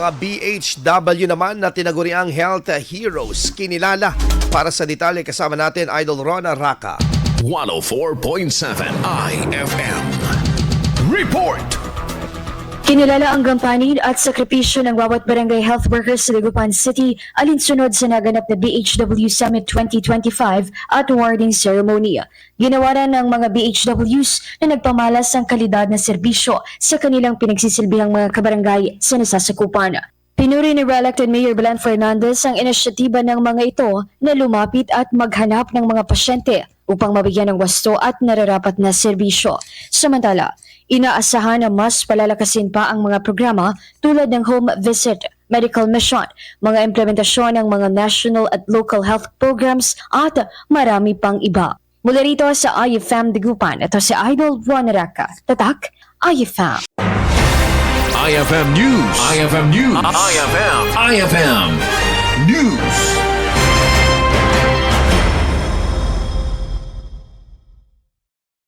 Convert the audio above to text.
Mga BHW naman na Tinaguriang Health Heroes, Kinilala. Para sa detalye kasama natin, Idol Rona Raka. 104.7 IFM. Report! Kinilala ang gampanin at sakripisyo ng bawat Barangay Health Workers sa Dagupan City alinsunod sa naganap na BHW Summit 2025 at awarding ceremony. Ginawaran ng mga BHWs na nagpamalas ang kalidad na serbisyo sa kanilang pinagsisilbihang mga kabarangay sa nasasakupan. Pinuri ni re-elected Mayor Fernandez ang inisyatiba ng mga ito na lumapit at maghanap ng mga pasyente upang mabigyan ng wasto at nararapat na serbisyo. Samantala, inaasahan na mas palalakasin pa ang mga programa tulad ng home visit, medical mission, mga implementasyon ng mga national at local health programs at marami pang iba. Mula rito sa IFM Dagupan, ito si Idol Raka. Tatak, IFM. IFM News. IFM News. IFM News.